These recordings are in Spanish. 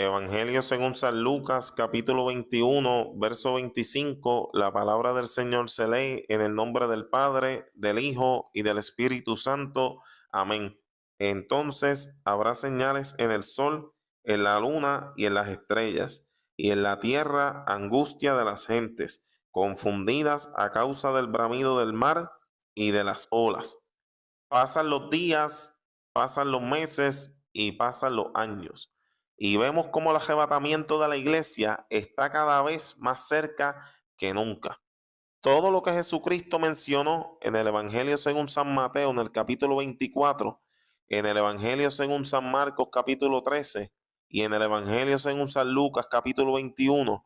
Evangelio según San Lucas, capítulo 21, verso 25. La palabra del Señor se lee en el nombre del Padre, del Hijo y del Espíritu Santo. Amén. Entonces habrá señales en el sol, en la luna y en las estrellas, y en la tierra angustia de las gentes, confundidas a causa del bramido del mar y de las olas. Pasan los días, pasan los meses y pasan los años. Y vemos cómo el arrebatamiento de la iglesia está cada vez más cerca que nunca. Todo lo que Jesucristo mencionó en el Evangelio según San Mateo en el capítulo 24, en el Evangelio según San Marcos capítulo 13 y en el Evangelio según San Lucas capítulo 21,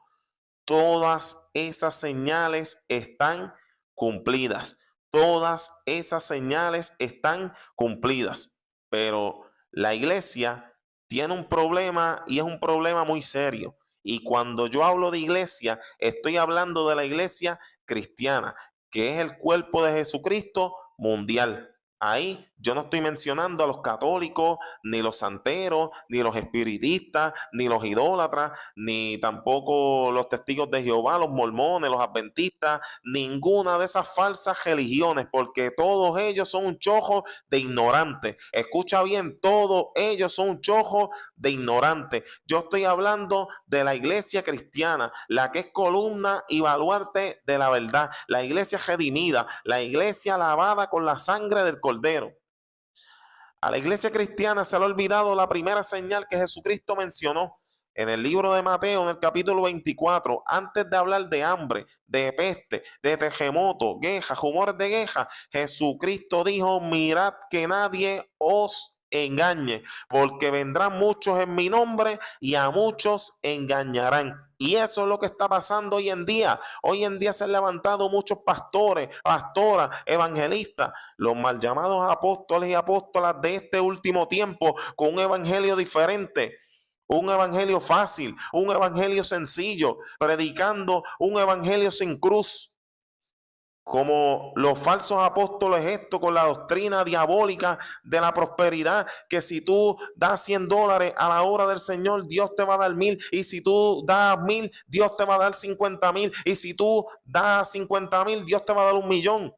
todas esas señales están cumplidas. Todas esas señales están cumplidas. Pero la iglesia tiene un problema y es un problema muy serio. Y cuando yo hablo de iglesia, estoy hablando de la iglesia cristiana, que es el cuerpo de Jesucristo mundial. Ahí yo no estoy mencionando a los católicos, ni los santeros, ni los espiritistas, ni los idólatras, ni tampoco los testigos de Jehová, los mormones, los adventistas, ninguna de esas falsas religiones, porque todos ellos son un chojo de ignorantes. Escucha bien, todos ellos son un chojo de ignorantes. Yo estoy hablando de la iglesia cristiana, la que es columna y baluarte de la verdad, la iglesia redimida, la iglesia lavada con la sangre del Cordero. A la iglesia cristiana se le ha olvidado la primera señal que Jesucristo mencionó en el libro de Mateo, en el capítulo 24, antes de hablar de hambre, de peste, de terremoto, guerra, rumores de guerra. Jesucristo dijo: mirad que nadie os engañe, porque vendrán muchos en mi nombre y a muchos engañarán. Y eso es lo que está pasando hoy en día. Hoy en día se han levantado muchos pastores, pastoras, evangelistas, los mal llamados apóstoles y apóstolas de este último tiempo, con un evangelio diferente. Un evangelio fácil, un evangelio sencillo, predicando un evangelio sin cruz. Como los falsos apóstoles, esto con la doctrina diabólica de la prosperidad, que si tú das $100 a la hora del Señor, Dios te va a dar 1,000, y si tú das 1,000, Dios te va a dar 50,000, y si tú das 50,000, Dios te va a dar 1,000,000.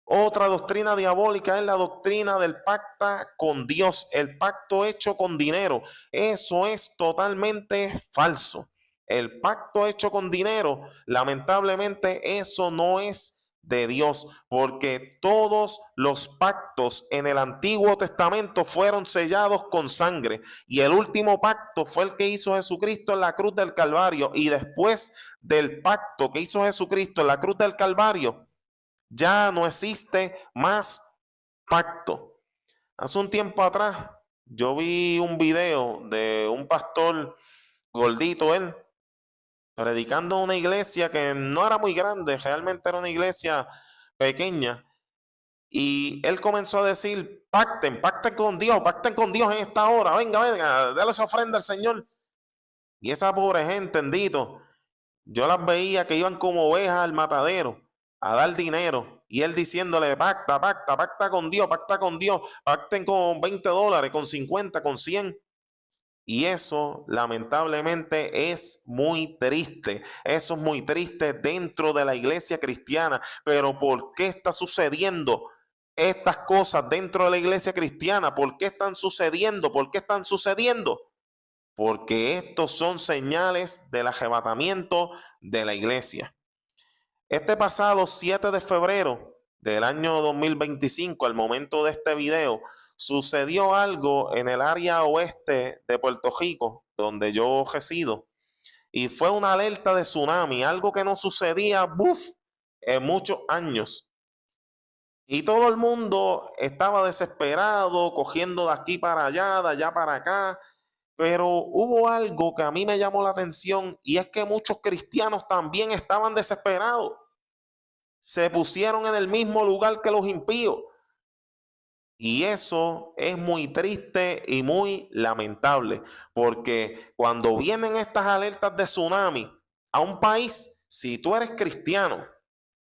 Otra doctrina diabólica es la doctrina del pacto con Dios, el pacto hecho con dinero. Eso es totalmente falso. El pacto hecho con dinero, lamentablemente, eso no es de Dios, porque todos los pactos en el Antiguo Testamento fueron sellados con sangre, y el último pacto fue el que hizo Jesucristo en la cruz del Calvario. Y después del pacto que hizo Jesucristo en la cruz del Calvario, ya no existe más pacto. Hace un tiempo atrás yo vi un video de un pastor gordito, él, predicando en una iglesia que no era muy grande, realmente era una iglesia pequeña. Y él comenzó a decir: pacten con Dios en esta hora, venga, venga, déle esa ofrenda al Señor. Y esa pobre gente, bendito, yo las veía que iban como ovejas al matadero a dar dinero. Y él diciéndole: pacta, pacta, pacta con Dios, pacten con $20, con 50, con 100. Y eso lamentablemente es muy triste. Eso es muy triste dentro de la iglesia cristiana. Pero ¿por qué está sucediendo estas cosas dentro de la iglesia cristiana? ¿Por qué están sucediendo? ¿Por qué están sucediendo? Porque estos son señales del arrebatamiento de la iglesia. Este pasado 7 de febrero del año 2025, al momento de este video, sucedió algo en el área oeste de Puerto Rico, donde yo resido, y fue una alerta de tsunami, algo que no sucedía en muchos años. Y todo el mundo estaba desesperado, cogiendo de aquí para allá, de allá para acá. Pero hubo algo que a mí me llamó la atención, y es que muchos cristianos también estaban desesperados. Se pusieron en el mismo lugar que los impíos. Y eso es muy triste y muy lamentable, porque cuando vienen estas alertas de tsunami a un país, si tú eres cristiano,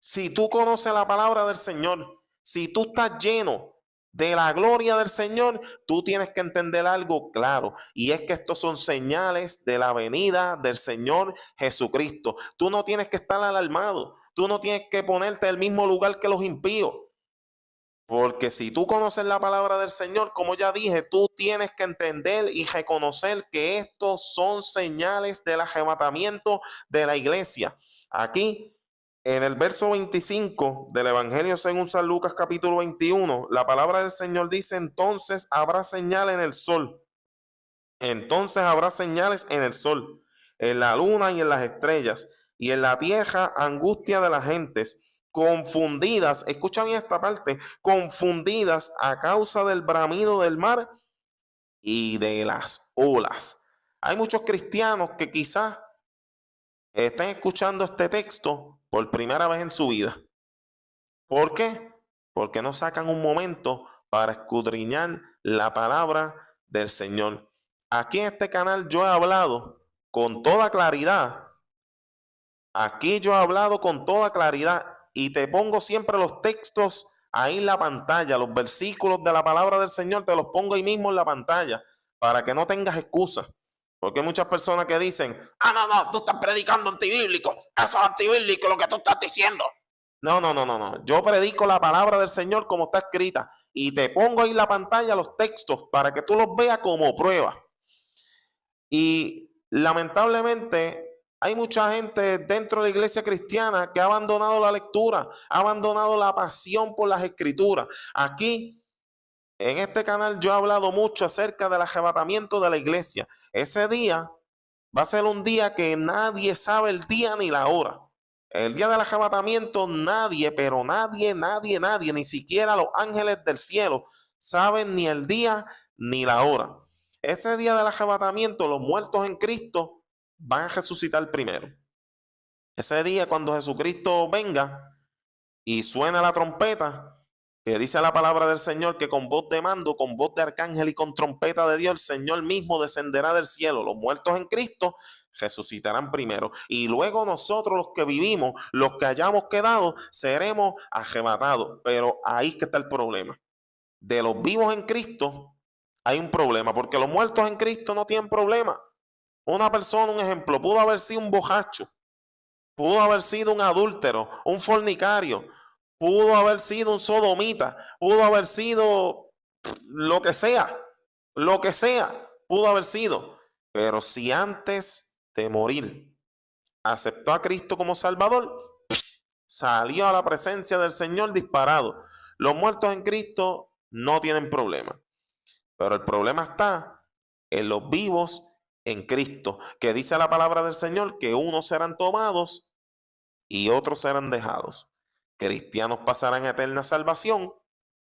si tú conoces la palabra del Señor, si tú estás lleno de la gloria del Señor, tú tienes que entender algo claro, y es que estos son señales de la venida del Señor Jesucristo. Tú no tienes que estar alarmado, tú no tienes que ponerte en el mismo lugar que los impíos. Porque si tú conoces la palabra del Señor, como ya dije, tú tienes que entender y reconocer que estos son señales del arrebatamiento de la iglesia. Aquí, en el verso 25 del Evangelio según San Lucas capítulo 21, la palabra del Señor dice, entonces habrá señal en el sol. Entonces habrá señales en el sol, en la luna y en las estrellas, y en la tierra angustia de las gentes, confundidas, escucha bien esta parte, confundidas a causa del bramido del mar y de las olas. Hay muchos cristianos que quizás estén escuchando este texto por primera vez en su vida. ¿Por qué? Porque no sacan un momento para escudriñar la palabra del Señor. Aquí en este canal yo he hablado con toda claridad. Aquí yo he hablado con toda claridad y te pongo siempre los textos ahí en la pantalla, los versículos de la palabra del Señor, te los pongo ahí mismo en la pantalla para que no tengas excusas. Porque hay muchas personas que dicen, no, tú estás predicando antibíblico, eso es antibíblico lo que tú estás diciendo. No. Yo predico la palabra del Señor como está escrita y te pongo ahí en la pantalla los textos para que tú los veas como prueba. Y lamentablemente hay mucha gente dentro de la iglesia cristiana que ha abandonado la lectura, ha abandonado la pasión por las escrituras. Aquí, en este canal, yo he hablado mucho acerca del arrebatamiento de la iglesia. Ese día va a ser un día que nadie sabe el día ni la hora. El día del arrebatamiento nadie, pero nadie, ni siquiera los ángeles del cielo saben ni el día ni la hora. Ese día del arrebatamiento los muertos en Cristo van a resucitar primero. Ese día cuando Jesucristo venga y suena la trompeta, que dice la palabra del Señor que con voz de mando, con voz de arcángel y con trompeta de Dios, el Señor mismo descenderá del cielo. Los muertos en Cristo resucitarán primero. Y luego nosotros los que vivimos, los que hayamos quedado, seremos arrebatados. Pero ahí que está el problema. De los vivos en Cristo hay un problema, porque los muertos en Cristo no tienen problema. Una persona, un ejemplo, pudo haber sido un borracho, pudo haber sido un adúltero, un fornicario, pudo haber sido un sodomita, pudo haber sido lo que sea, pudo haber sido. Pero si antes de morir aceptó a Cristo como Salvador, salió a la presencia del Señor disparado. Los muertos en Cristo no tienen problema. Pero el problema está en los vivos en Cristo, que dice la palabra del Señor que unos serán tomados y otros serán dejados. Cristianos pasarán a eterna salvación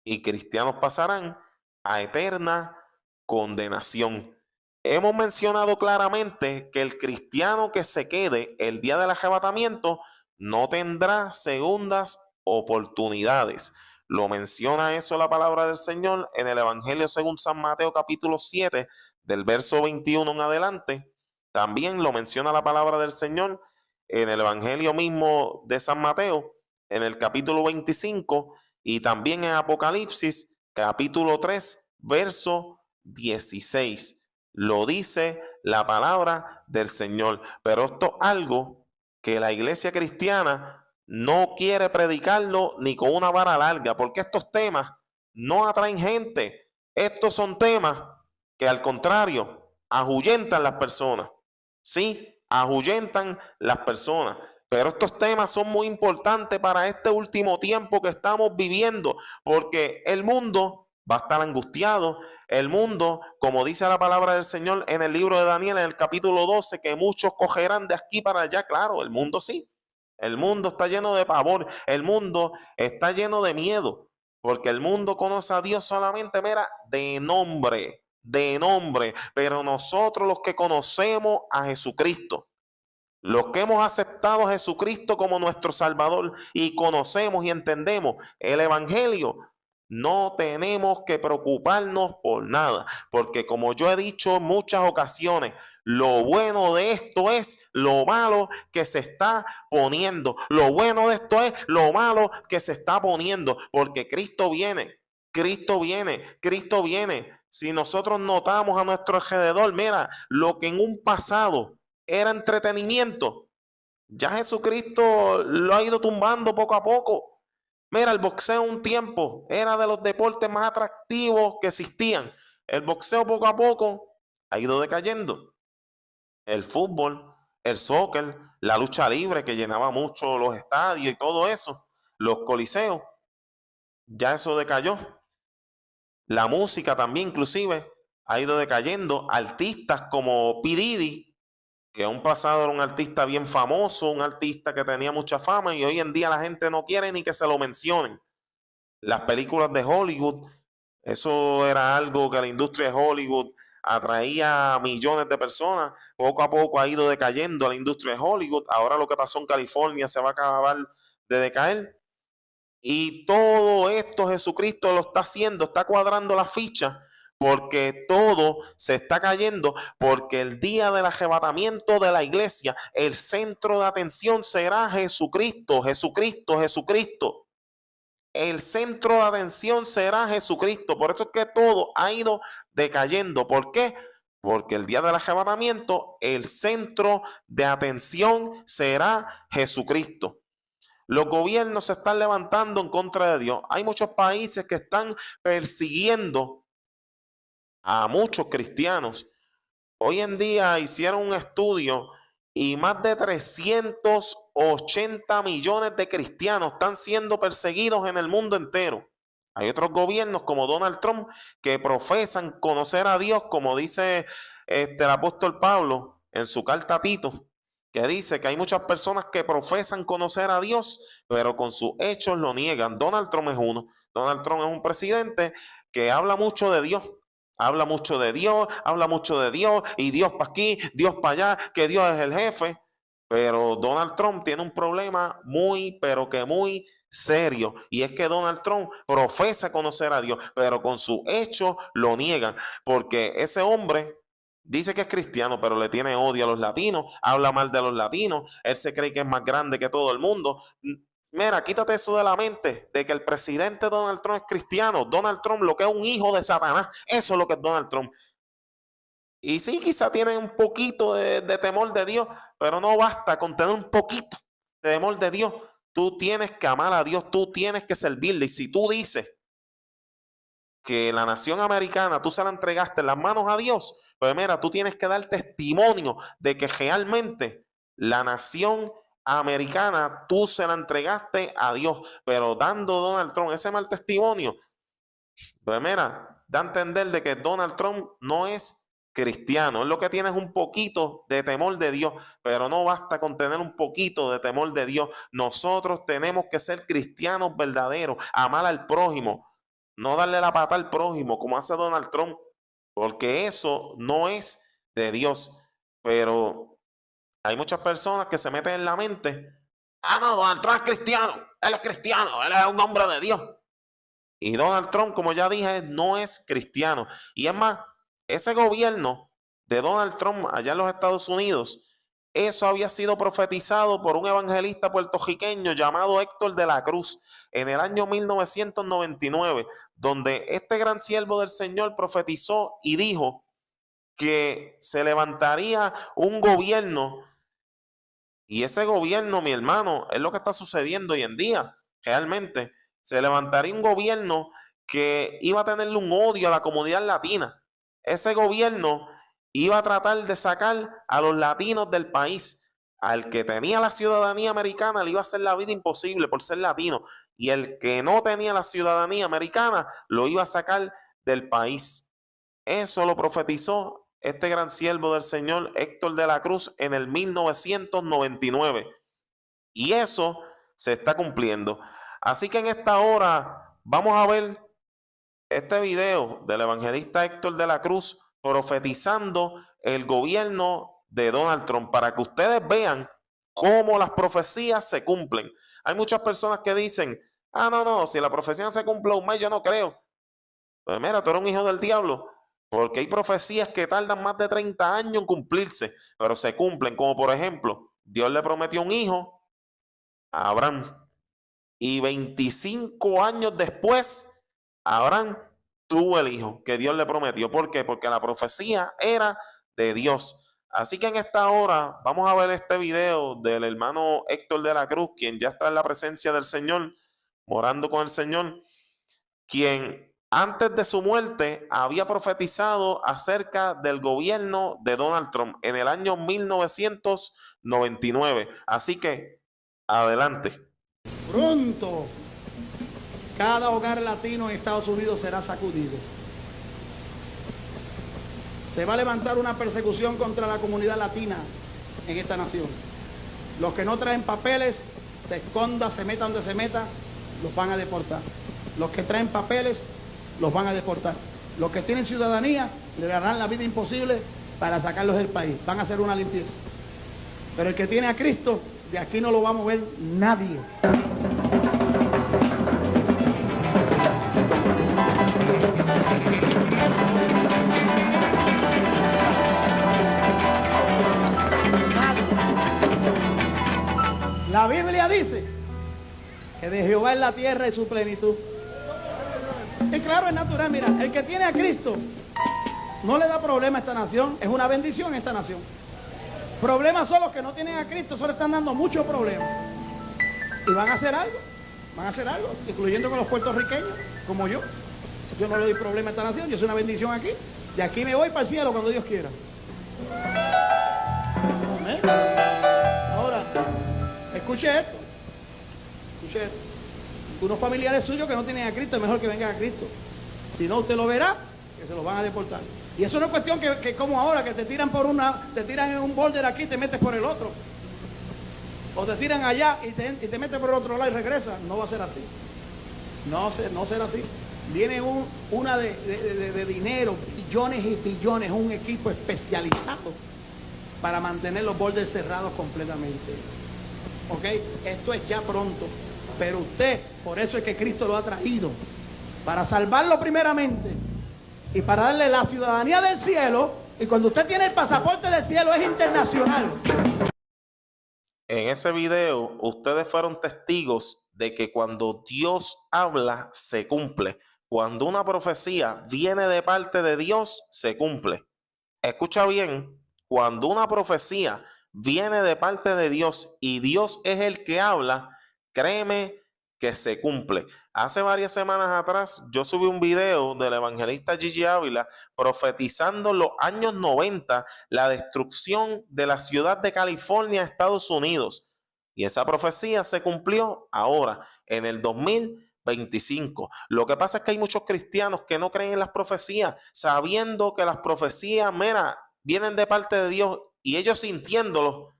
y cristianos pasarán a eterna condenación. Hemos mencionado claramente que el cristiano que se quede el día del arrebatamiento no tendrá segundas oportunidades. Lo menciona eso la palabra del Señor en el Evangelio según San Mateo capítulo 7, del verso 21 en adelante. También lo menciona la palabra del Señor en el Evangelio mismo de San Mateo, en el capítulo 25, y también en Apocalipsis capítulo 3, verso 16. Lo dice la palabra del Señor. Pero esto es algo que la iglesia cristiana no quiere predicarlo ni con una vara larga, porque estos temas no atraen gente. Estos son temas que al contrario ahuyentan las personas. Sí, ahuyentan las personas. Pero estos temas son muy importantes para este último tiempo que estamos viviendo, porque el mundo va a estar angustiado. El mundo, como dice la palabra del Señor en el libro de Daniel, en el capítulo 12, que muchos cogerán de aquí para allá. Claro, el mundo sí. El mundo está lleno de pavor. El mundo está lleno de miedo. Porque el mundo conoce a Dios solamente, mira, de nombre. De nombre. Pero nosotros los que conocemos a Jesucristo, los que hemos aceptado a Jesucristo como nuestro Salvador y conocemos y entendemos el Evangelio, no tenemos que preocuparnos por nada, porque como yo he dicho en muchas ocasiones, lo bueno de esto es lo malo que se está poniendo. Lo bueno de esto es lo malo que se está poniendo, porque Cristo viene. Cristo viene, Cristo viene. Si nosotros notamos a nuestro alrededor, mira, lo que en un pasado era entretenimiento, ya Jesucristo lo ha ido tumbando poco a poco. Mira, el boxeo un tiempo era de los deportes más atractivos que existían. El boxeo poco a poco ha ido decayendo. El fútbol, el soccer, la lucha libre que llenaba mucho los estadios y todo eso, los coliseos, ya eso decayó. La música también inclusive ha ido decayendo. Artistas como P. Diddy, que en un pasado era un artista bien famoso, un artista que tenía mucha fama y hoy en día la gente no quiere ni que se lo mencionen. Las películas de Hollywood, eso era algo que la industria de Hollywood atraía a millones de personas. Poco a poco ha ido decayendo la industria de Hollywood. Ahora lo que pasó en California se va a acabar de decaer. Y todo esto Jesucristo lo está haciendo, está cuadrando la ficha, porque todo se está cayendo, porque el día del arrebatamiento de la iglesia, el centro de atención será Jesucristo, Jesucristo, Jesucristo. El centro de atención será Jesucristo. Por eso es que todo ha ido decayendo. ¿Por qué? Porque el día del arrebatamiento, el centro de atención será Jesucristo. Los gobiernos se están levantando en contra de Dios. Hay muchos países que están persiguiendo a muchos cristianos. Hoy en día hicieron un estudio y más de 380 millones de cristianos están siendo perseguidos en el mundo entero. Hay otros gobiernos como Donald Trump que profesan conocer a Dios, como dice el apóstol Pablo en su carta a Tito, que dice que hay muchas personas que profesan conocer a Dios, pero con sus hechos lo niegan. Donald Trump es uno. Donald Trump es un presidente que habla mucho de Dios. Habla mucho de Dios, habla mucho de Dios, y Dios para aquí, Dios para allá, que Dios es el jefe. Pero Donald Trump tiene un problema muy, pero que muy serio. Y es que Donald Trump profesa conocer a Dios, pero con su hecho lo niegan. Porque ese hombre dice que es cristiano, pero le tiene odio a los latinos, habla mal de los latinos, él se cree que es más grande que todo el mundo. Mira, quítate eso de la mente, de que el presidente Donald Trump es cristiano. Donald Trump lo que es un hijo de Satanás, eso es lo que es Donald Trump. Y sí, quizá tiene un poquito de temor de Dios, pero no basta con tener un poquito de temor de Dios. Tú tienes que amar a Dios, tú tienes que servirle. Y si tú dices que la nación americana tú se la entregaste en las manos a Dios, pues mira, tú tienes que dar testimonio de que realmente la nación americana tú se la entregaste a Dios, pero dando Donald Trump ese mal testimonio, pues mira, da a entender de que Donald Trump no es cristiano. Es lo que tiene es un poquito de temor de Dios, pero no basta con tener un poquito de temor de Dios. Nosotros tenemos que ser cristianos verdaderos, amar al prójimo, no darle la pata al prójimo como hace Donald Trump, porque eso no es de Dios. Pero hay muchas personas que se meten en la mente, ah, no, Donald Trump es cristiano, él es un hombre de Dios. Y Donald Trump, como ya dije, no es cristiano. Y es más, ese gobierno de Donald Trump allá en los Estados Unidos, eso había sido profetizado por un evangelista puertorriqueño llamado Héctor de la Cruz en el año 1999, donde este gran siervo del Señor profetizó y dijo que se levantaría un gobierno, y ese gobierno, mi hermano, es lo que está sucediendo hoy en día. Realmente se levantaría un gobierno que iba a tenerle un odio a la comunidad latina. Ese gobierno iba a tratar de sacar a los latinos del país. Al que tenía la ciudadanía americana le iba a hacer la vida imposible por ser latino. Y el que no tenía la ciudadanía americana lo iba a sacar del país. Eso lo profetizó este gran siervo del Señor, Héctor de la Cruz, en el 1999. Y eso se está cumpliendo. Así que en esta hora vamos a ver este video del evangelista Héctor de la Cruz profetizando el gobierno de Donald Trump para que ustedes vean cómo las profecías se cumplen. Hay muchas personas que dicen, ah, no, no, si la profecía se cumple un mes, yo no creo. Pues mira, tú eres un hijo del diablo, porque hay profecías que tardan más de 30 años en cumplirse, pero se cumplen, como por ejemplo, Dios le prometió un hijo a Abraham y 25 años después Abraham tuvo el hijo que Dios le prometió. ¿Por qué? Porque la profecía era de Dios. Así que en esta hora vamos a ver este video del hermano Héctor de la Cruz, quien ya está en la presencia del Señor, morando con el Señor, quien antes de su muerte había profetizado acerca del gobierno de Donald Trump en el año 1999. Así que, adelante. Pronto, cada hogar latino en Estados Unidos será sacudido. Se va a levantar una persecución contra la comunidad latina en esta nación. Los que no traen papeles, se esconda, se meta donde se meta, los van a deportar. Los que traen papeles, los van a deportar. Los que tienen ciudadanía, le harán la vida imposible para sacarlos del país. Van a hacer una limpieza. Pero el que tiene a Cristo, de aquí no lo va a mover nadie. La Biblia dice que de Jehová es la tierra y su plenitud. Y claro, es natural, mira, el que tiene a Cristo no le da problema a esta nación, es una bendición a esta nación. Problemas son los que no tienen a Cristo, eso le están dando muchos problemas. Y van a hacer algo, incluyendo con los puertorriqueños, como yo. Yo no le doy problema a esta nación, yo soy una bendición aquí. De aquí me voy para el cielo cuando Dios quiera. Amén. Ahora, escuche esto. Unos familiares suyos que no tienen a Cristo, es mejor que vengan a Cristo. Si no, usted lo verá, que se los van a deportar. Y eso no es cuestión que como ahora, que te tiran en un boulder aquí y te metes por el otro. O te tiran allá y te metes por el otro lado y regresas. No va a ser así. No será así. Viene una de dinero, billones y billones, un equipo especializado para mantener los boulders cerrados completamente. ¿Ok? Esto es ya pronto. Pero usted, por eso es que Cristo lo ha traído, para salvarlo primeramente y para darle la ciudadanía del cielo. Y cuando usted tiene el pasaporte del cielo, es internacional. En ese video, ustedes fueron testigos de que cuando Dios habla, se cumple. Cuando una profecía viene de parte de Dios, se cumple. Escucha bien, cuando una profecía viene de parte de Dios y Dios es el que habla, créeme que se cumple. Hace varias semanas atrás yo subí un video del evangelista Gigi Ávila profetizando en los años 90 la destrucción de la ciudad de California, Estados Unidos. Y esa profecía se cumplió ahora, en el 2025. Lo que pasa es que hay muchos cristianos que no creen en las profecías, sabiendo que las profecías, mira, vienen de parte de Dios, y ellos sintiéndolo,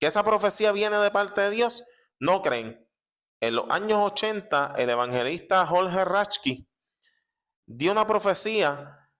que esa profecía viene de parte de Dios, no creen. En los años 80, el evangelista Jorge Rachki dio una profecía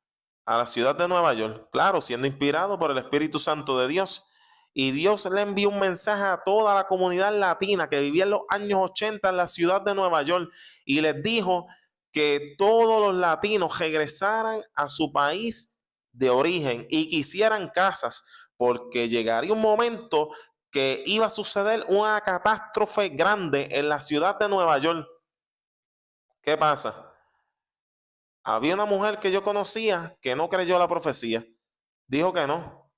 a la ciudad de Nueva York, claro, siendo inspirado por el Espíritu Santo de Dios. Y Dios le envió un mensaje a toda la comunidad latina que vivía en los años 80 en la ciudad de Nueva York, y les dijo que todos los latinos regresaran a su país de origen y que hicieran casas, porque llegaría un momento que iba a suceder una catástrofe grande en la ciudad de Nueva York. ¿Qué pasa? Había una mujer que yo conocía que no creyó la profecía. Dijo que no,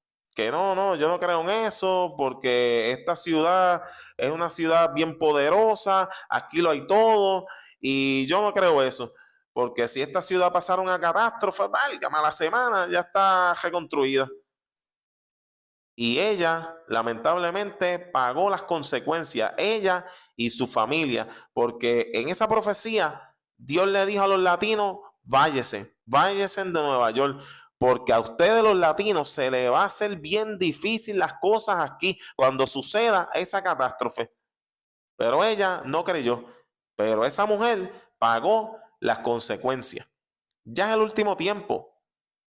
yo no creo en eso, porque esta ciudad es una ciudad bien poderosa, aquí lo hay todo, y yo no creo eso, porque si esta ciudad pasara una catástrofe, válgame, a la semana ya está reconstruida. Y ella, lamentablemente, pagó las consecuencias, ella y su familia, porque en esa profecía Dios le dijo a los latinos: váyese de Nueva York, porque a ustedes los latinos se les va a hacer bien difícil las cosas aquí cuando suceda esa catástrofe. Pero ella no creyó, pero esa mujer pagó las consecuencias. Ya es el último tiempo.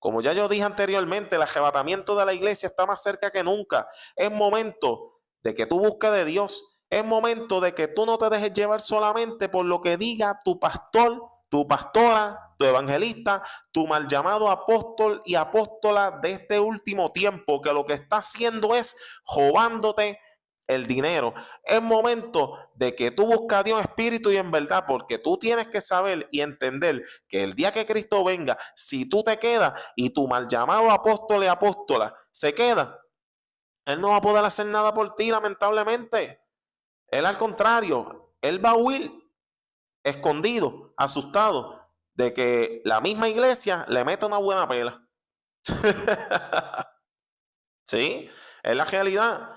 Como ya yo dije anteriormente, el arrebatamiento de la iglesia está más cerca que nunca. Es momento de que tú busques de Dios. Es momento de que tú no te dejes llevar solamente por lo que diga tu pastor, tu pastora, tu evangelista, tu mal llamado apóstol y apóstola de este último tiempo, que lo que está haciendo es robándote el dinero. Es momento de que tú busques a Dios en espíritu y en verdad, porque tú tienes que saber y entender que el día que Cristo venga, si tú te quedas y tu mal llamado apóstol y apóstola se queda, Él no va a poder hacer nada por ti, lamentablemente. Él, al contrario, Él va a huir escondido, asustado de que la misma iglesia le meta una buena pela. ¿Sí? Es la realidad.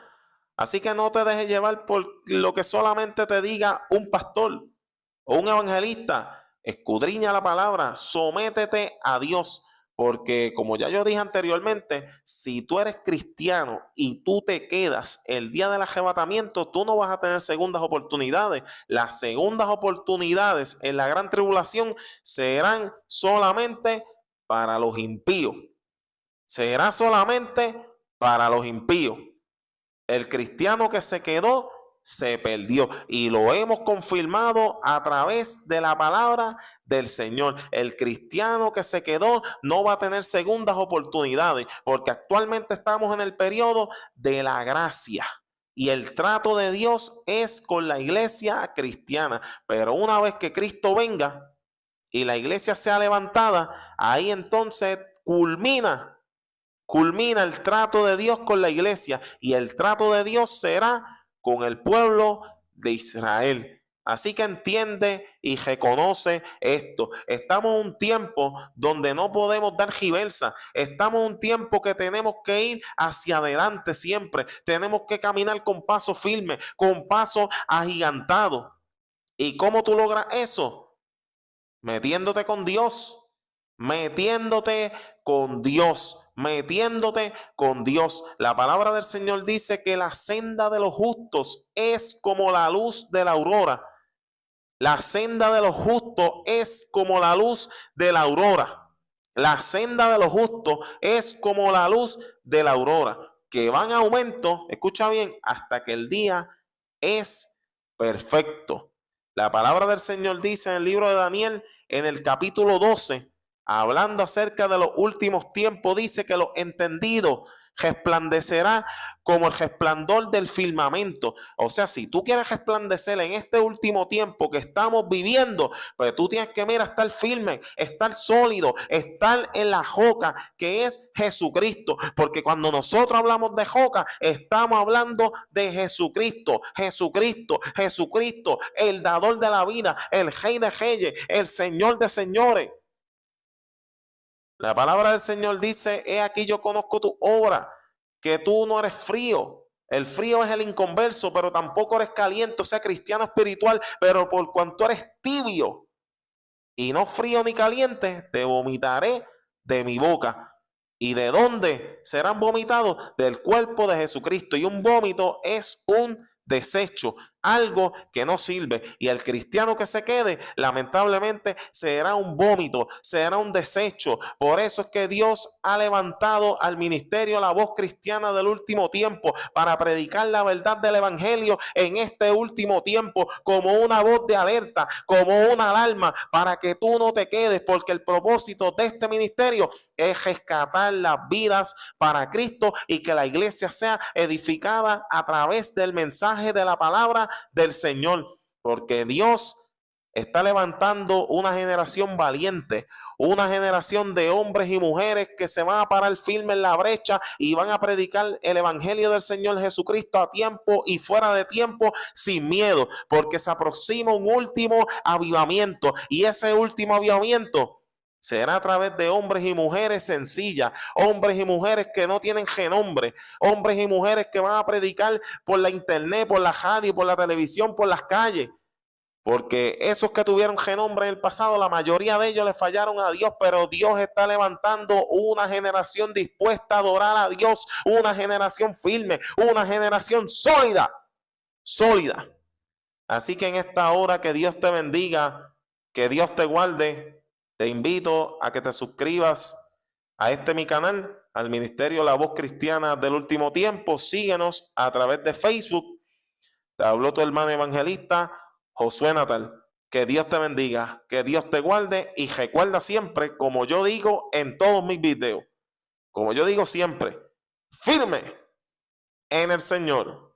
Así que no te dejes llevar por lo que solamente te diga un pastor o un evangelista. Escudriña la palabra, sométete a Dios, porque como ya yo dije anteriormente, si tú eres cristiano y tú te quedas el día del arrebatamiento, tú no vas a tener segundas oportunidades. Las segundas oportunidades en la gran tribulación serán solamente para los impíos. Será solamente para los impíos. El cristiano que se quedó se perdió y lo hemos confirmado a través de la palabra del Señor. El cristiano que se quedó no va a tener segundas oportunidades, porque actualmente estamos en el periodo de la gracia y el trato de Dios es con la iglesia cristiana. Pero una vez que Cristo venga y la iglesia sea levantada, ahí entonces culmina el trato de Dios con la iglesia, y el trato de Dios será con el pueblo de Israel. Así que entiende y reconoce esto. Estamos en un tiempo donde no podemos dar reversa. Estamos en un tiempo que tenemos que ir hacia adelante siempre. Tenemos que caminar con paso firme, con paso agigantado. ¿Y cómo tú logras eso? Metiéndote con Dios. Metiéndote con Dios, metiéndote con Dios. La palabra del Señor dice que la senda de los justos es como la luz de la aurora. La senda de los justos es como la luz de la aurora. La senda de los justos es como la luz de la aurora, que va en aumento, escucha bien, hasta que el día es perfecto. La palabra del Señor dice en el libro de Daniel, en el capítulo 12, hablando acerca de los últimos tiempos, dice que los entendidos resplandecerá como el resplandor del firmamento. O sea, si tú quieres resplandecer en este último tiempo que estamos viviendo, pues tú tienes que, mira, estar firme, estar sólido, estar en la roca que es Jesucristo. Porque cuando nosotros hablamos de roca, estamos hablando de Jesucristo. Jesucristo, Jesucristo, el dador de la vida, el Rey de reyes, el Señor de señores. La palabra del Señor dice: he aquí yo conozco tu obra, que tú no eres frío. El frío es el inconverso, pero tampoco eres caliente, o sea, cristiano espiritual, pero por cuanto eres tibio y no frío ni caliente, te vomitaré de mi boca. ¿Y de dónde serán vomitados? Del cuerpo de Jesucristo. Y un vómito es un desecho, algo que no sirve, y el cristiano que se quede lamentablemente será un vómito, será un desecho. Por eso es que Dios ha levantado al ministerio La Voz Cristiana del último tiempo para predicar la verdad del evangelio en este último tiempo, como una voz de alerta, como una alarma, para que tú no te quedes, porque el propósito de este ministerio es rescatar las vidas para Cristo y que la iglesia sea edificada a través del mensaje de la palabra del Señor, porque Dios está levantando una generación valiente, una generación de hombres y mujeres que se van a parar firme en la brecha y van a predicar el evangelio del Señor Jesucristo a tiempo y fuera de tiempo, sin miedo, porque se aproxima un último avivamiento, y ese último avivamiento será a través de hombres y mujeres sencillas, hombres y mujeres que no tienen renombre, hombres y mujeres que van a predicar por la internet, por la radio, por la televisión, por las calles. Porque esos que tuvieron renombre en el pasado, la mayoría de ellos le fallaron a Dios, pero Dios está levantando una generación dispuesta a adorar a Dios, una generación firme, una generación sólida, sólida. Así que en esta hora, que Dios te bendiga, que Dios te guarde. Te invito a que te suscribas a mi canal, al Ministerio La Voz Cristiana del Último Tiempo. Síguenos a través de Facebook. Te habló tu hermano evangelista Josué Natal. Que Dios te bendiga, que Dios te guarde, y recuerda siempre, como yo digo en todos mis videos, como yo digo siempre, firme en el Señor.